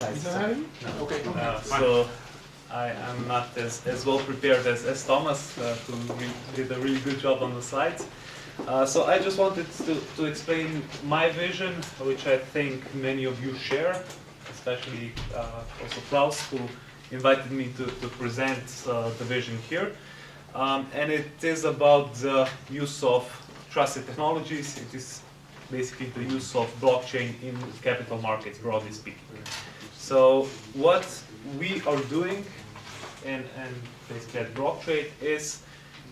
Okay. So I am not as well prepared as Thomas, who did a really good job on the slides. So I just wanted to explain my vision, which I think many of you share, especially also Klaus, who invited me to present the vision here. And it is about the use of trusted technologies. It is basically the use of blockchain in capital markets, broadly speaking. So what we are doing and basically at Blocktrade is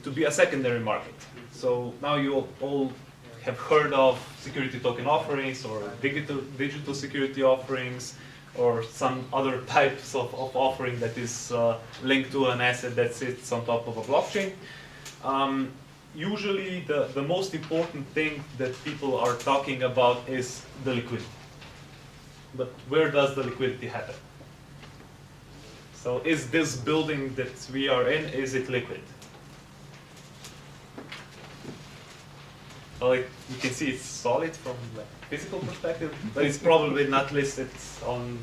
to be a secondary market. So now you all have heard of security token offerings or digital security offerings or some other types of offering that is linked to an asset that sits on top of a blockchain. Usually the most important thing that people are talking about is the liquidity. But where does the liquidity happen? So is this building that we are in, is it liquid? Well, you can see it's solid from the physical perspective, but it's probably not listed on,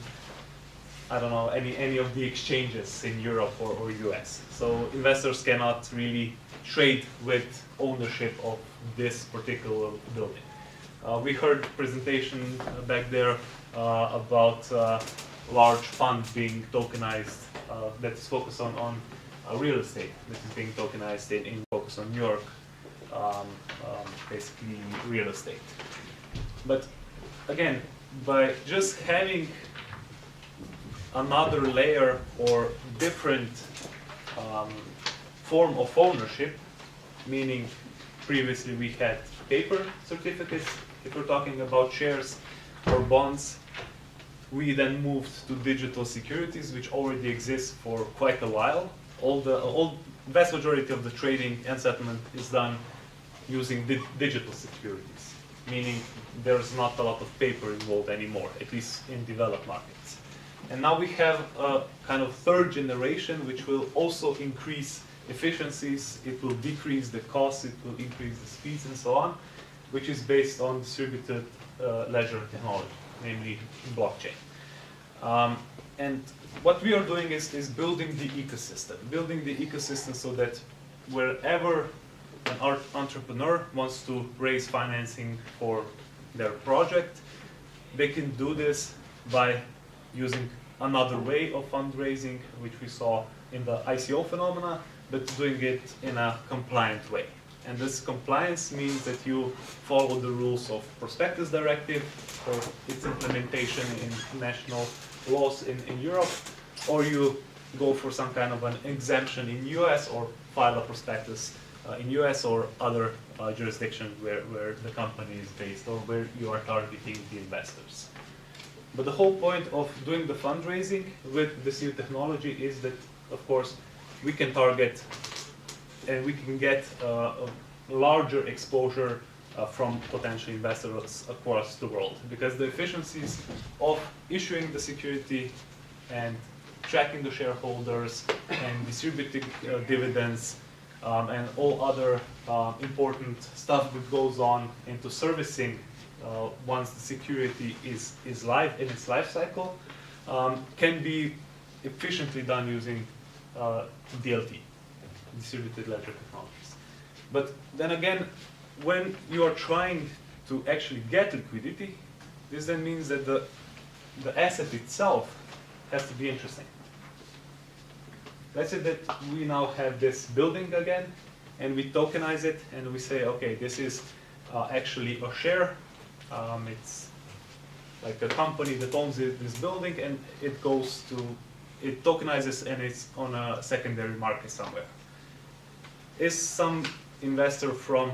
I don't know, any of the exchanges in Europe or US. So investors cannot really trade with ownership of this particular building. We heard presentation back there about large fund being tokenized that is focused on real estate. This is being tokenized in focus on New York, basically real estate. But again, by just having another layer or different form of ownership, meaning previously we had paper certificates, if we're talking about shares or bonds, we then moved to digital securities, which already exist for quite a while. Vast majority of the trading and settlement is done using digital securities, meaning there's not a lot of paper involved anymore, at least in developed markets. And now we have a kind of third generation, which will also increase efficiencies, it will decrease the costs, it will increase the speeds and so on, which is based on distributed ledger technology, namely blockchain. And what we are doing is building the ecosystem so that wherever an entrepreneur wants to raise financing for their project, they can do this by using another way of fundraising, which we saw in the ICO phenomena, but doing it in a compliant way. And this compliance means that you follow the rules of prospectus directive or its implementation in national laws in Europe, or you go for some kind of an exemption in US or file a prospectus in US or other jurisdiction where the company is based or where you are targeting the investors. But the whole point of doing the fundraising with this new technology is that, of course, we can target and we can get a larger exposure from potential investors across the world, because the efficiencies of issuing the security and tracking the shareholders and distributing dividends and all other important stuff that goes on into servicing once the security is live in its life cycle can be efficiently done using DLT, distributed ledger technologies. But then again, when you are trying to actually get liquidity, this then means that the asset itself has to be interesting. Let's say that we now have this building again, and we tokenize it, and we say, okay, this is actually a share. It's like a company that owns this building, and it tokenizes, and it's on a secondary market somewhere. Is some investor from,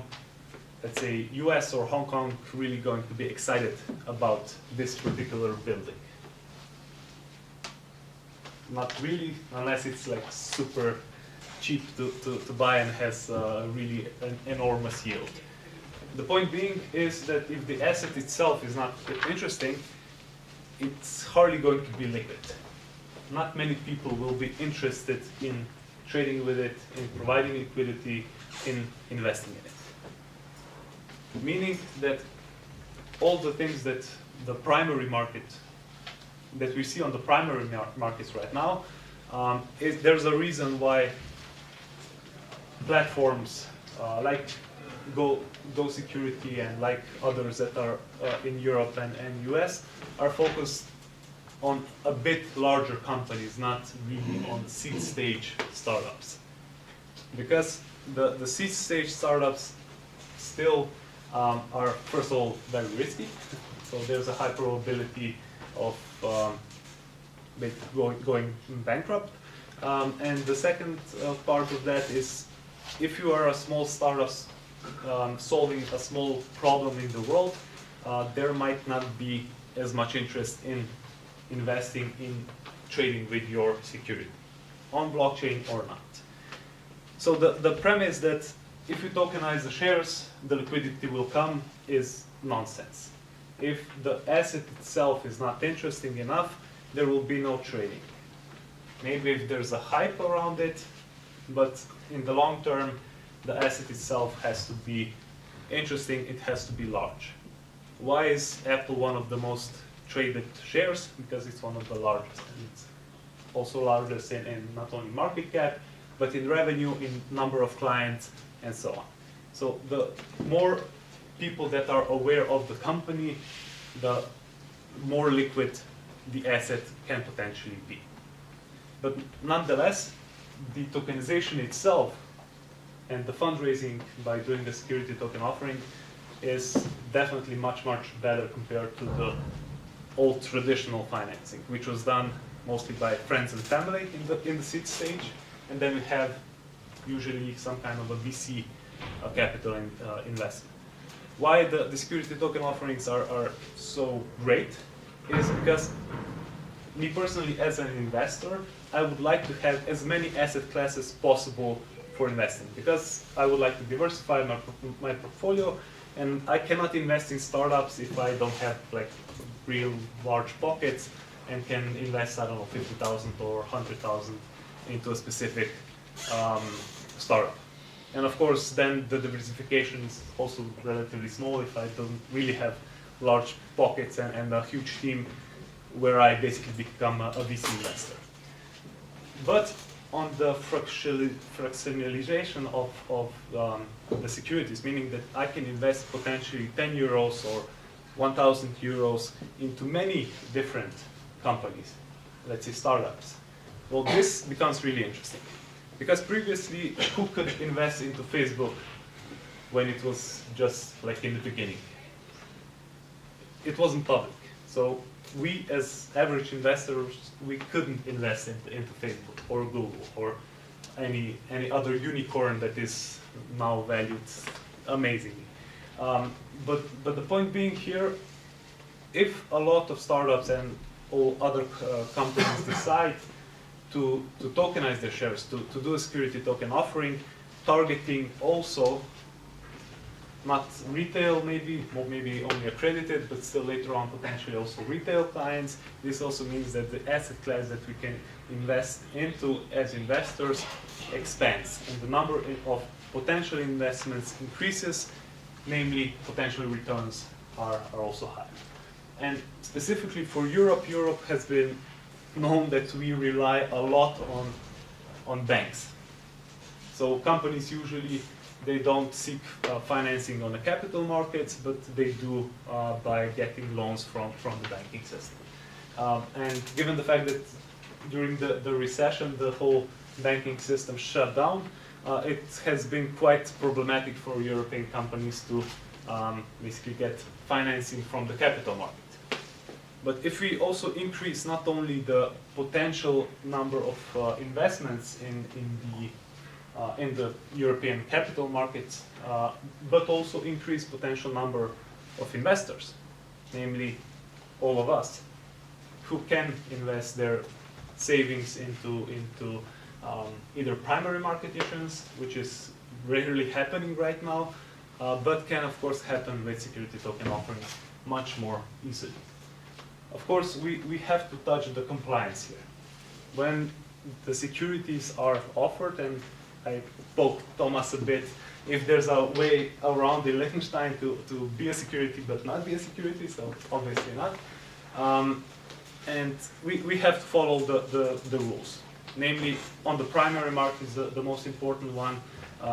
let's say, US or Hong Kong really going to be excited about this particular building? Not really, unless it's like super cheap to buy and has really an enormous yield. The point being is that if the asset itself is not interesting, it's hardly going to be liquid. Not many people will be interested in trading with it, in providing liquidity, in investing in it. Meaning that all the things that the primary market that we see on the primary markets right now, there's a reason why platforms like Go Security and like others that are in Europe and US are focused on a bit larger companies, not really on seed stage startups. Because the seed stage startups still are, first of all, very risky. So there's a high probability of going bankrupt. And the second part of that is, if you are a small startup solving a small problem in the world, there might not be as much interest in investing in trading with your security, on blockchain or not. So the premise that if you tokenize the shares, the liquidity will come is nonsense. If the asset itself is not interesting enough, there will be no trading. Maybe if there's a hype around it, but in the long term, the asset itself has to be interesting, it has to be large. Why is Apple one of the most traded shares? Because it's one of the largest, and it's also largest in not only market cap, but in revenue, in number of clients, and so on. So the more people that are aware of the company, the more liquid the asset can potentially be. But nonetheless, the tokenization itself and the fundraising by doing the security token offering is definitely much, much better compared to the old traditional financing, which was done mostly by friends and family in the seed stage, and then we have usually some kind of a VC capital investment. Why the security token offerings are so great is because me personally as an investor, I would like to have as many asset classes possible for investing, because I would like to diversify my portfolio, and I cannot invest in startups if I don't have like real large pockets and can invest, I don't know, 50,000 or 100,000 into a specific startup. And of course, then the diversification is also relatively small if I don't really have large pockets and a huge team where I basically become a VC investor. But on the fractionalization of the securities, meaning that I can invest potentially 10 euros or 1,000 euros into many different companies, let's say startups. Well, this becomes really interesting. Because previously, who could invest into Facebook when it was just like in the beginning? It wasn't public. So we, as average investors, we couldn't invest into Facebook or Google or any other unicorn that is now valued amazingly. But the point being here, if a lot of startups and all other companies decide to tokenize their shares, to do a security token offering, targeting also not retail maybe, or maybe only accredited, but still later on potentially also retail clients. This also means that the asset class that we can invest into as investors expands, and the number of potential investments increases, namely potential returns are also high. And specifically for Europe, Europe has been known that we rely a lot on banks. So companies usually, they don't seek financing on the capital markets, but they do by getting loans from the banking system. And given the fact that during the recession, the whole banking system shut down, it has been quite problematic for European companies to basically get financing from the capital market. But if we also increase not only the potential number of investments in the European capital markets, but also increase potential number of investors, namely all of us, who can invest their savings into either primary market issuance, which is rarely happening right now, but can of course happen with security token offerings much more easily. Of course, we have to touch the compliance here. When the securities are offered, and I poked Thomas a bit, if there's a way around in Liechtenstein to be a security but not be a security, so obviously not. And we have to follow the rules. Namely, on the primary market, the most important one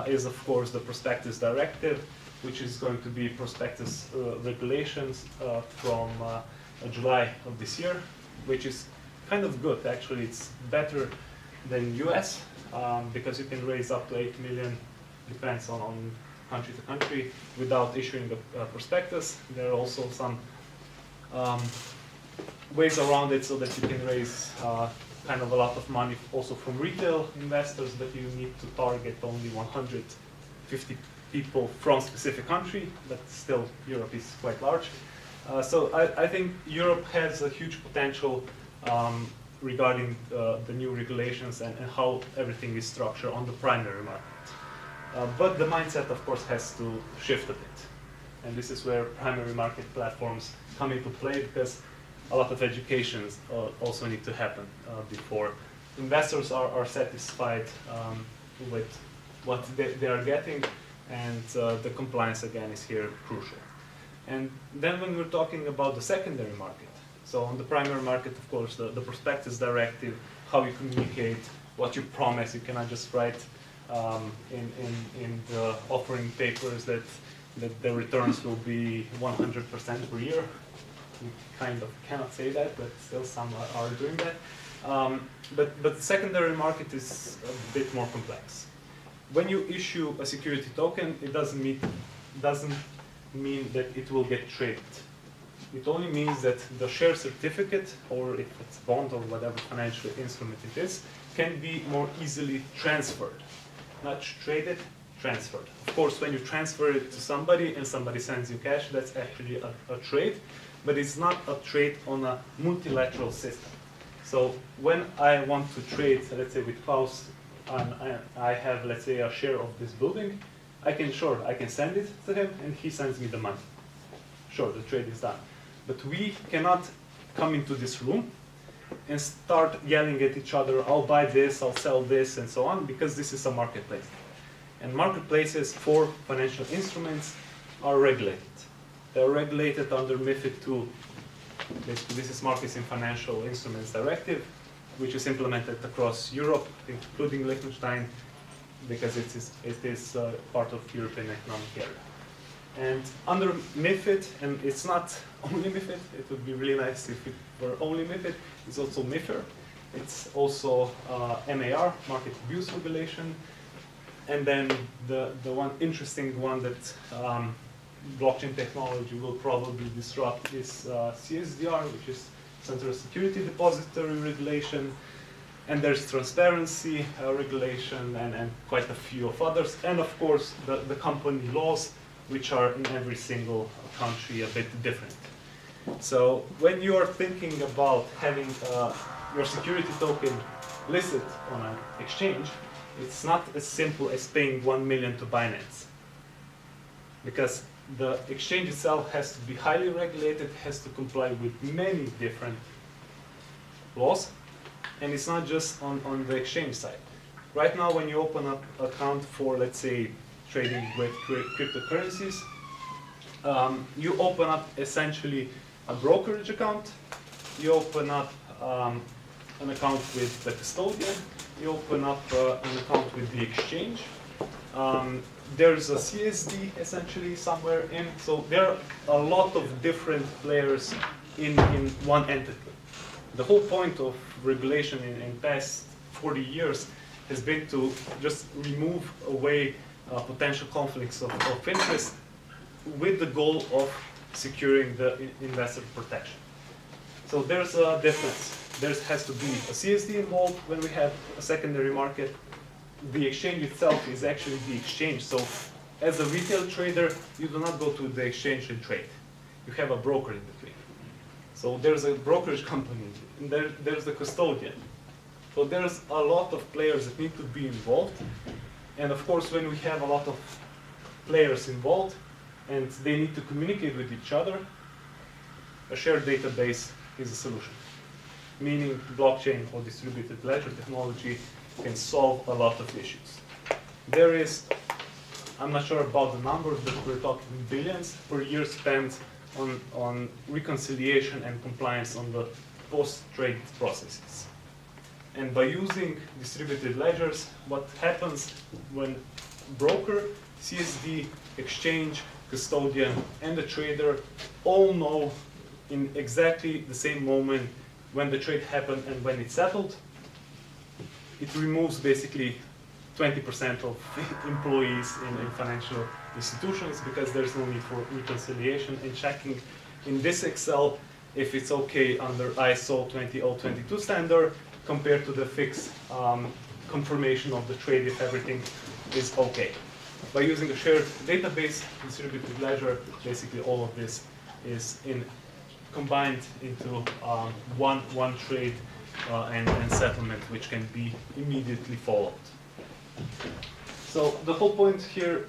is, of course, the prospectus directive, which is going to be prospectus regulations from July of this year, which is kind of good. Actually, it's better than US because you can raise up to 8 million, depends on country to country, without issuing a prospectus. There are also some ways around it so that you can raise kind of a lot of money also from retail investors, but you need to target only 150 people from specific country, but still Europe is quite large. So I think Europe has a huge potential regarding the new regulations and how everything is structured on the primary market. But the mindset, of course, has to shift a bit. And this is where primary market platforms come into play, because a lot of educations also need to happen before investors are satisfied with what they are getting, and the compliance again is here crucial. And then when we're talking about the secondary market, so on the primary market, of course, the prospectus directive, how you communicate, what you promise, you cannot just write in the offering papers that the returns will be 100% per year. We kind of cannot say that, but still some are doing that. But the secondary market is a bit more complex. When you issue a security token, it doesn't mean that it will get traded. It only means that the share certificate, or if it's bond or whatever financial instrument it is, can be more easily transferred. Not traded, transferred. Of course, when you transfer it to somebody and somebody sends you cash, that's actually a trade, but it's not a trade on a multilateral system. So when I want to trade, let's say with Klaus, and I have, let's say, a share of this building, I can send it to him and he sends me the money. Sure, the trade is done. But we cannot come into this room and start yelling at each other, I'll buy this, I'll sell this, and so on, because this is a marketplace. And marketplaces for financial instruments are regulated. They're regulated under MiFID II. Basically, this is Markets in Financial Instruments Directive, which is implemented across Europe, including Liechtenstein, because it is part of European Economic Area. And under MiFID, and it's not only MiFID, it would be really nice if it were only MiFID, it's also MiFIR, it's also MAR, Market Abuse Regulation, and then the one interesting one that blockchain technology will probably disrupt is CSDR, which is Central Security Depository Regulation, and there's transparency regulation and quite a few of others, and of course the company laws, which are in every single country a bit different. So when you are thinking about having your security token listed on an exchange, it's not as simple as paying 1 million to Binance. Because the exchange itself has to be highly regulated, has to comply with many different laws, and it's not just on the exchange side. Right now, when you open up an account for, let's say, trading with cryptocurrencies, you open up essentially a brokerage account, you open up an account with the custodian, you open up an account with the exchange. There's a CSD essentially somewhere in, so there are a lot of different players in one entity. The whole point of regulation in past 40 years has been to just remove away potential conflicts of interest with the goal of securing the investor protection. So there's a difference. There has to be a CSD involved when we have a secondary market. The exchange itself is actually the exchange. So as a retail trader, you do not go to the exchange and trade. You have a broker in between. So there's a brokerage company, and there's the custodian. So there's a lot of players that need to be involved. And of course, when we have a lot of players involved and they need to communicate with each other, a shared database is a solution. Meaning blockchain or distributed ledger technology can solve a lot of issues. There is, I'm not sure about the numbers, but we're talking billions per year spent on reconciliation and compliance on the post-trade processes. And by using distributed ledgers, what happens when broker, CSD, exchange, custodian, and the trader all know in exactly the same moment when the trade happened and when it settled, it removes basically 20% of employees in financial institutions, because there's no need for reconciliation and checking in this Excel if it's okay under ISO 20022 standard compared to the fixed confirmation of the trade if everything is okay. By using a shared database, distributed ledger, basically all of this is combined into one trade and settlement, which can be immediately followed. So the whole point here,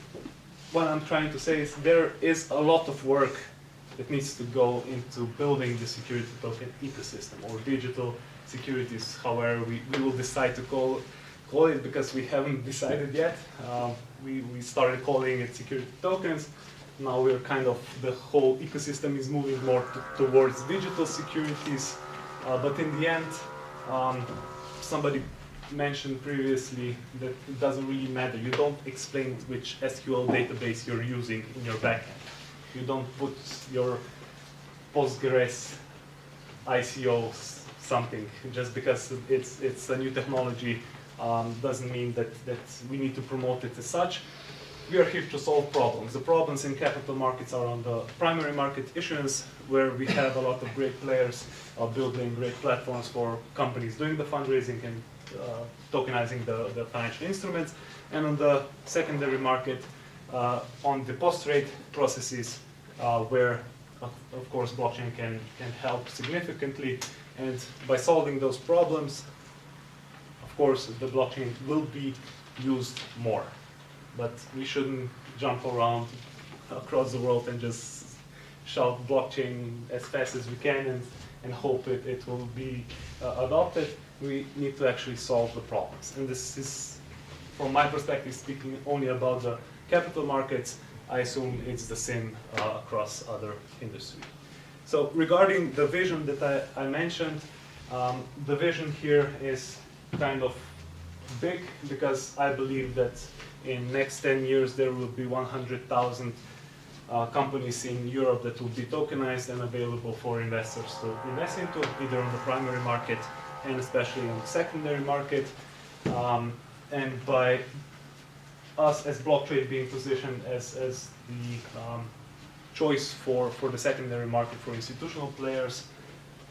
what I'm trying to say is there is a lot of work that needs to go into building the security token ecosystem, or digital securities, however we will decide to call it, because we haven't decided yet. We started calling it security tokens. Now we're kind of, the whole ecosystem is moving more towards digital securities. But in the end, somebody mentioned previously that it doesn't really matter. You don't explain which SQL database you're using in your backend. You don't put your Postgres ICO something just because it's a new technology. Doesn't mean that we need to promote it as such. We are here to solve problems. The problems in capital markets are on the primary market issuance, where we have a lot of great players building great platforms for companies doing the fundraising and tokenizing the financial instruments. And on the secondary market, on the post-trade processes, where of course blockchain can help significantly. And by solving those problems, of course the blockchain will be used more. But we shouldn't jump around across the world and just shout blockchain as fast as we can and hope it will be adopted. We need to actually solve the problems. And this is, from my perspective, speaking only about the capital markets. I assume it's the same across other industries. So regarding the vision that I mentioned, the vision here is kind of big, because I believe that in next 10 years there will be 100,000 companies in Europe that will be tokenized and available for investors to invest into, either on the primary market and especially on the secondary market. And by us as Blocktrade being positioned as the choice for the secondary market for institutional players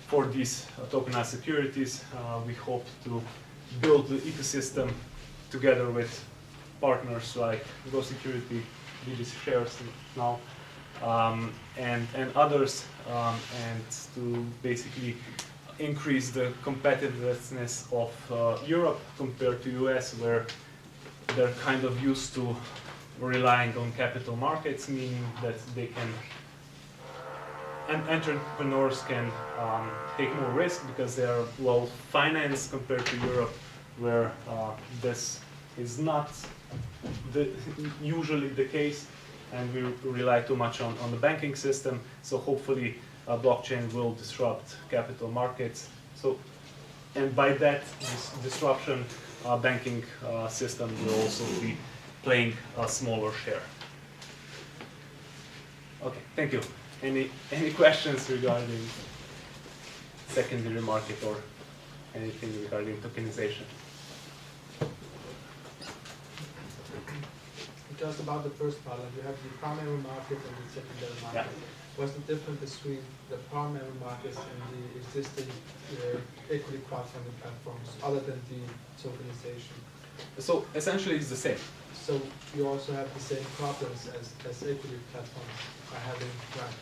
for these tokenized securities, we hope to build the ecosystem together with partners like Go Security, BGC Shares now, and others, and to basically increase the competitiveness of Europe compared to US, where they're kind of used to relying on capital markets, meaning that they can, and entrepreneurs can take more risk because they are well financed compared to Europe, where this is not usually the case, and we rely too much on the banking system. So hopefully blockchain will disrupt capital markets. So, and by that disruption, banking system will also be playing a smaller share. Okay, thank you. Any questions regarding secondary market or anything regarding tokenization? Just about the first part, like you have the primary market and the secondary market. Yeah. What's the difference between the primary markets and the existing equity crowdfunding platforms, other than the tokenization? So essentially it's the same. So you also have the same problems as equity platforms are having right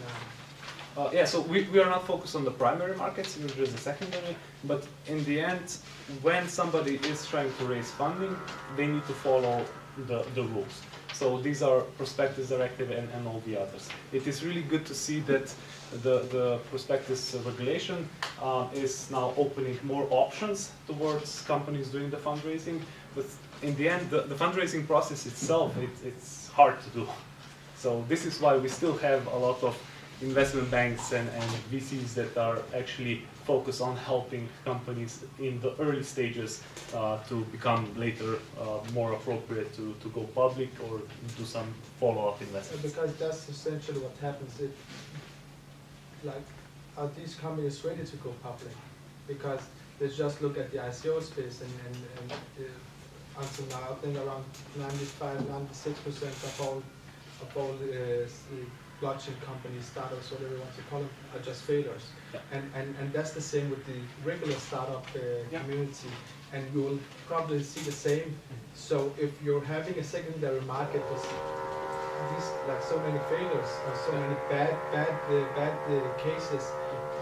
now? Yeah, so we are not focused on the primary markets, we're just the secondary, but in the end, when somebody is trying to raise funding, they need to follow the rules. So these are prospectus directive and all the others. It is really good to see that the prospectus regulation is now opening more options towards companies doing the fundraising. But in the end, the fundraising process itself, it's hard to do. So this is why we still have a lot of investment banks and VCs that are actually focused on helping companies in the early stages to become later more appropriate to go public or do some follow-up investments. Because that's essentially what happens if, like, are these companies ready to go public? Because they just look at the ICO space and until now, I think around 95–96% of all blockchain companies, startups, whatever you want to call them, are just failures. Yeah. And that's the same with the regular startup community. And you will probably see the same. So if you're having a secondary market with these, like, so many failures or so many bad cases,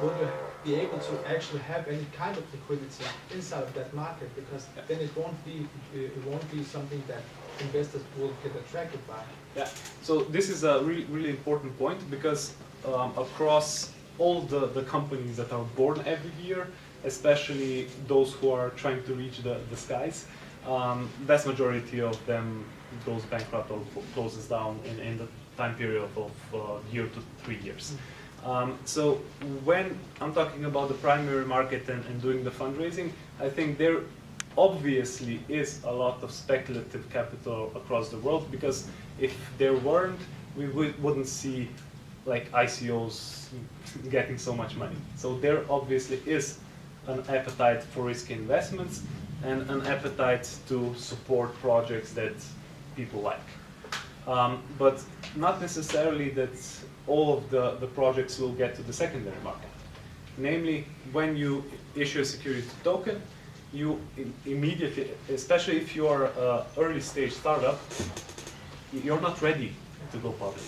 would you be able to actually have any kind of liquidity inside of that market? Because then it won't be something that investors will get attracted by. Yeah, so this is a really important point, because across all the companies that are born every year, especially those who are trying to reach the skies, vast majority of them goes bankrupt or closes down in the time period of year to 3 years. So when I'm talking about the primary market and doing the fundraising, I think there obviously is a lot of speculative capital across the world, because if there weren't, we wouldn't see like ICOs getting so much money. So there obviously is an appetite for risky investments and an appetite to support projects that people like. But not necessarily that all of the projects will get to the secondary market. Namely, when you issue a security token, you immediately, especially if you are an early stage startup, you're not ready to go public.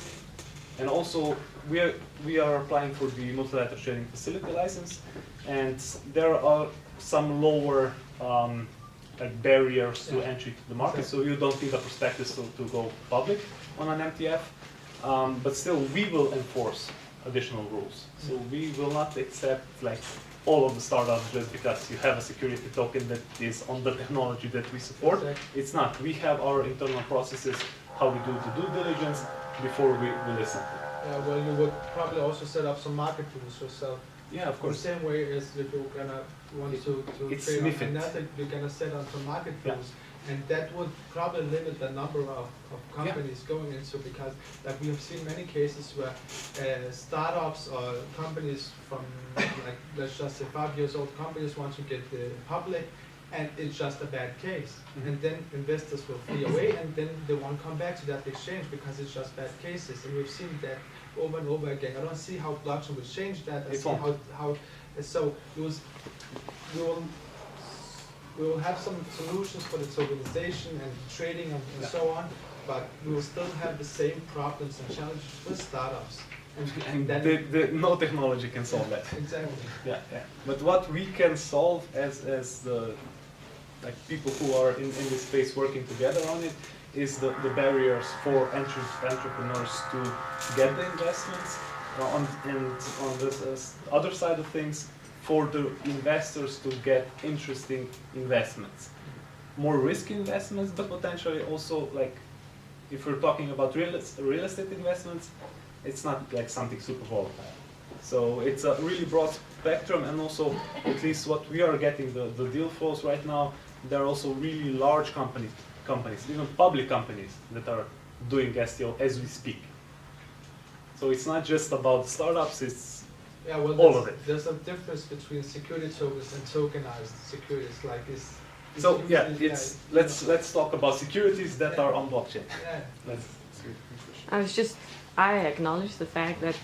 And also, we are applying for the multilateral trading facility license, and there are some lower like barriers to entry to the market, so you don't need a prospectus to go public on an MTF. But still, we will enforce additional rules. So we will not accept like all of the startups just because you have a security token that is on the technology that we support. Exactly. It's not. We have our internal processes, how we do the due diligence before we listen. Yeah, well, you would probably also set up some market rules yourself. Yeah, of course. The same way as if you're gonna want to trade on Nasdaq, you're gonna set up some market rules. And that would probably limit the number of companies going into, because like we have seen many cases where startups or companies from like, let's just say 5 years old companies want to get public, and it's just a bad case. And then investors will flee away, and then they won't come back to that exchange because it's just bad cases. And we've seen that over and over again. I don't see how blockchain will change that. I see how so we will have some solutions for the tokenization and trading and so on, but we will still have the same problems and challenges with startups. And no technology can solve that. Exactly. Yeah. But what we can solve as the like people who are in this space working together on it is the barriers for entrepreneurs to get the investments, and on this other side of things, for the investors to get interesting investments, more risky investments, but potentially also, like, if we're talking about real estate investments, it's not like something super volatile. So it's a really broad spectrum, and also, at least what we are getting, the deal flows right now, there are also really large companies, even public companies, that are doing STO as we speak. So it's not just about startups, it's all of it. There's a difference between security tokens and tokenized securities. Like this. So yeah, let's talk about securities that are on blockchain. Yeah. I acknowledge the fact that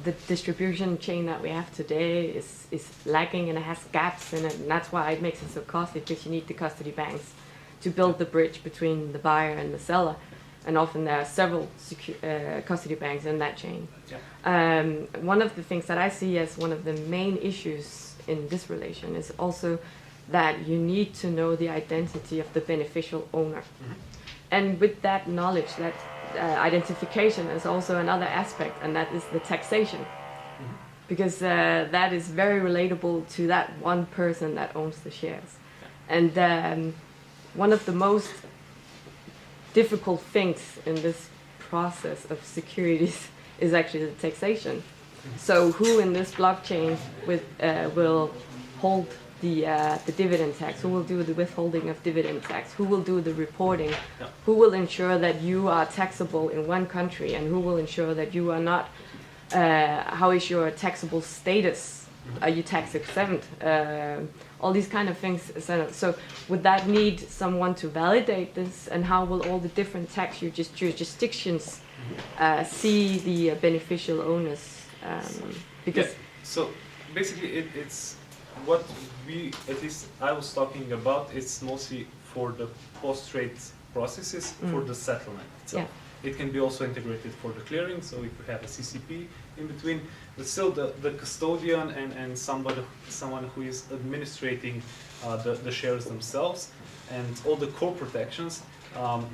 the distribution chain that we have today is lacking and it has gaps in it, and that's why it makes it so costly, because you need the custody banks to build the bridge between the buyer and the seller. And often there are several custody banks in that chain. Yeah. One of the things that I see as one of the main issues in this relation is also that you need to know the identity of the beneficial owner. And with that knowledge, that identification is also another aspect, and that is the taxation. Because that is very relatable to that one person that owns the shares. And one of the most difficult things in this process of securities is actually the taxation. So who in this blockchain will hold the dividend tax? Who will do the withholding of dividend tax? Who will do the reporting? Yeah. Who will ensure that you are taxable in one country, and who will ensure that you are not? How is your taxable status? Are you tax exempt? All these kind of things. So would that need someone to validate this? And how will all the different tax jurisdictions see the beneficial owners? Because so basically it's what we, at least I was talking about, it's mostly for the post-trade processes, for the settlement itself. Yeah. It can be also integrated for the clearing, so if you have a CCP in between, but still the custodian and someone who is administrating the shares themselves and all the core protections,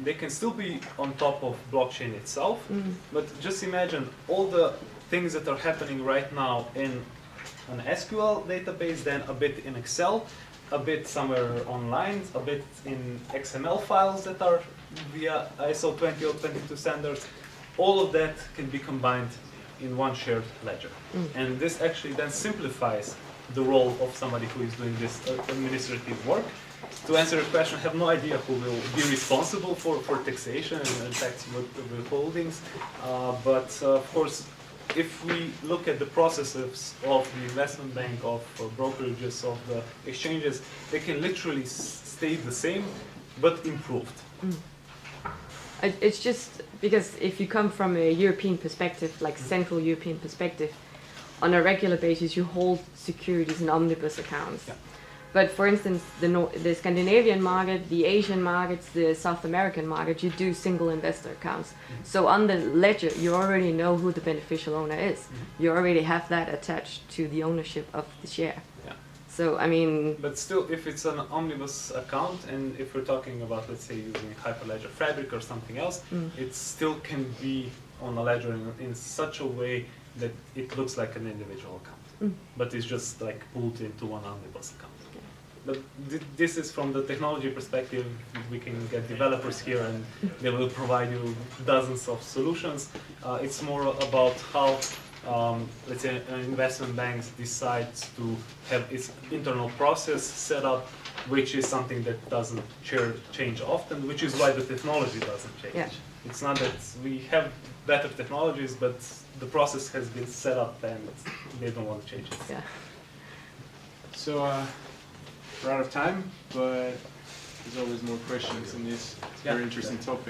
they can still be on top of blockchain itself, but just imagine all the things that are happening right now in an SQL database, then a bit in Excel, a bit somewhere online, a bit in XML files that are via ISO 20022 standards. All of that can be combined in one shared ledger. And this actually then simplifies the role of somebody who is doing this administrative work. To answer your question, I have no idea who will be responsible for taxation and tax withholdings, but of course, if we look at the processes of the investment bank, of brokerages, of the exchanges, they can literally stay the same, but improved. It's just because if you come from a European perspective, like Central European perspective, on a regular basis you hold securities in omnibus accounts. Yeah. But for instance, the Scandinavian market, the Asian markets, the South American market, you do single investor accounts. So on the ledger, you already know who the beneficial owner is. You already have that attached to the ownership of the share. Yeah. So, I mean... But still, if it's an omnibus account, and if we're talking about, let's say, using Hyperledger Fabric or something else, it still can be on a ledger in such a way that it looks like an individual account. But it's just like pulled into one omnibus account. But this is from the technology perspective. We can get developers here and they will provide you dozens of solutions. It's more about how, let's say, an investment bank decides to have its internal process set up, which is something that doesn't change often, which is why the technology doesn't change. Yeah. It's not that we have better technologies, but the process has been set up and they don't want to change it. Yeah. So, we're out of time, but there's always more questions in this very interesting topic.